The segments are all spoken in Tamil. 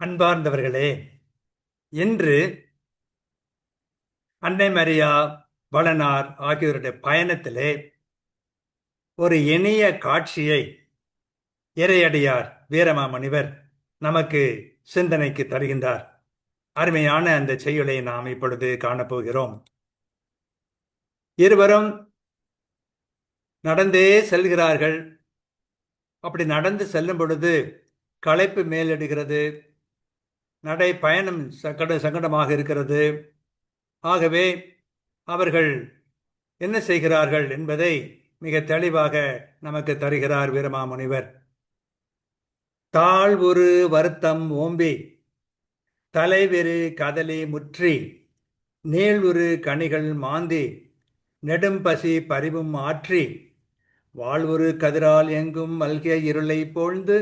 அன்பார்ந்தவர்களே, இன்று அன்னை மரியா வளனார் ஆகியோருடைய பயணத்திலே ஒரு இனிய காட்சியை இறையடியார் வீரமாமுனிவர் நமக்கு சிந்தனைக்கு தருகின்றார். அருமையான அந்த செய்யுளை நாம் இப்பொழுது காணப்போகிறோம். இருவரும் நடந்தே செல்கிறார்கள். அப்படி நடந்து செல்லும் பொழுது களைப்பு மேலிடுகிறது. நடை பயணம் சங்கடமாக இருக்கிறது. ஆகவே அவர்கள் என்ன செய்கிறார்கள் என்பதை மிக தெளிவாக நமக்கு தருகிறார் வீரமாமுனிவர். தாழ்வுரு வருத்தம் ஓம்பி தலைவெறு கதலி முற்றி நீழ்வுரு கனிகள் மாந்தி நெடும்பசி பரிவும் ஆற்றி வாழ்வுரு கதிரால் எங்கும் மல்கிய இருளை போழ்ந்து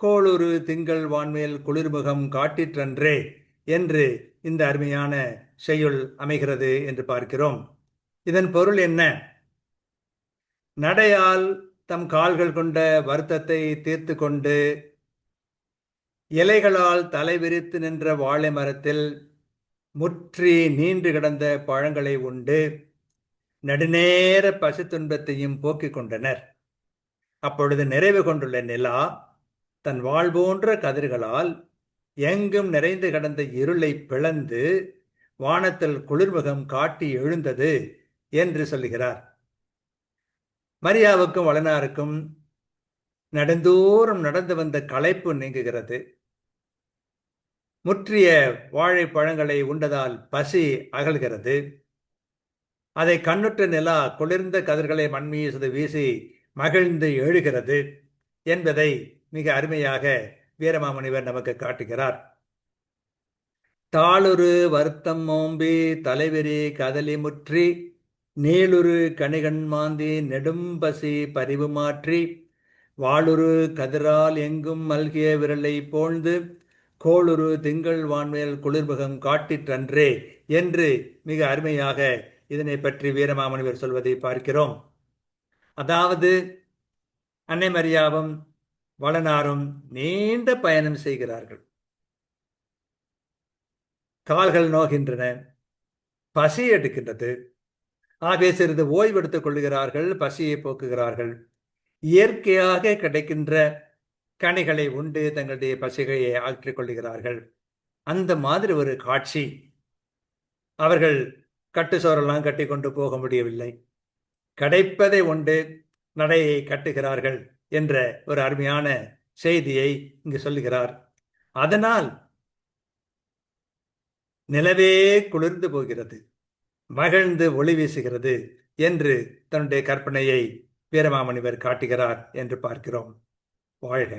கோளுரு திங்கள் வான்மேல் குளிர்முகம் காட்டிற்றன்றே என்று இந்த அருமையான செய்யுள் அமைகிறது என்று பார்க்கிறோம். இதன் பொருள் என்ன? நடையால் தம் கால்கள் கொண்ட வருத்தத்தை தீர்த்து கொண்டு இலைகளால் தலை விரித்து நின்ற வாழை மரத்தில் முற்றி நீண்டு கிடந்த பழங்களை உண்டு நெடுநேர பசு துன்பத்தையும் போக்கிக் கொண்டனர். அப்பொழுது நிறைவு கொண்டுள்ள நிலா தன் வாழ் போன்ற கதிர்களால் எங்கும் நிறைந்து கிடந்த இருளை பிளந்து வானத்தில் குளிர்முகம் காட்டி எழுந்தது என்று சொல்லுகிறார். மரியாவுக்கும் வளனாருக்கும் நெடுந்தூரம் நடந்து வந்த களைப்பு நீங்குகிறது. முற்றிய வாழைப்பழங்களை உண்டதால் பசி அகல்கிறது. அதை கண்ணுற்ற நிலா குளிர்ந்த கதிர்களை மண்மீது வீசி மகிழ்ந்து எழுகிறது என்பதை மிக அருமையாக வீரமாமுனிவர் நமக்கு காட்டுகிறார். தாளுரு வருத்தம் ஓம்பி தலைவெறி கதலி முற்றி நீளுரு கணிகன் மாந்தி நெடும்பசி பரிவு மாற்றி வாளுரு கதிரால் எங்கும் மல்கிய விரலை போழ்ந்து கோளுரு திங்கள் வான்மேல் குளிர்முகம் காட்டிற்றன்றே என்று மிக அருமையாக இதனை பற்றி வீரமாமுனிவர் சொல்வதை பார்க்கிறோம். அதாவது அன்னை மரியாவும் வளனாரும் நீண்ட பயணம் செய்கிறார்கள். கால்கள் நோகின்றன, பசி எடுக்கின்றது. ஆகவே சிறிது ஓய்வெடுத்துக் கொள்கிறார்கள், பசியை போக்குகிறார்கள். இயற்கையாக கிடைக்கின்ற கனிகளை உண்டு தங்களுடைய பசிகையை ஆற்றிக் கொள்கிறார்கள். அந்த மாதிரி ஒரு காட்சி. அவர்கள் கட்டுச்சோரெல்லாம் கட்டி கொண்டு போக முடியவில்லை. கிடைப்பதை உண்டு நடையை கட்டுகிறார்கள் என்ற ஒரு அருமையான செய்தியை இங்கு சொல்லுகிறார். அதனால் நிலவே குளிர்ந்து போகிறது, மகிழ்ந்து ஒளி வீசுகிறது என்று தன்னுடைய கற்பனையை வீரமாமுனிவர் காட்டுகிறார் என்று பார்க்கிறோம். வாழ்க.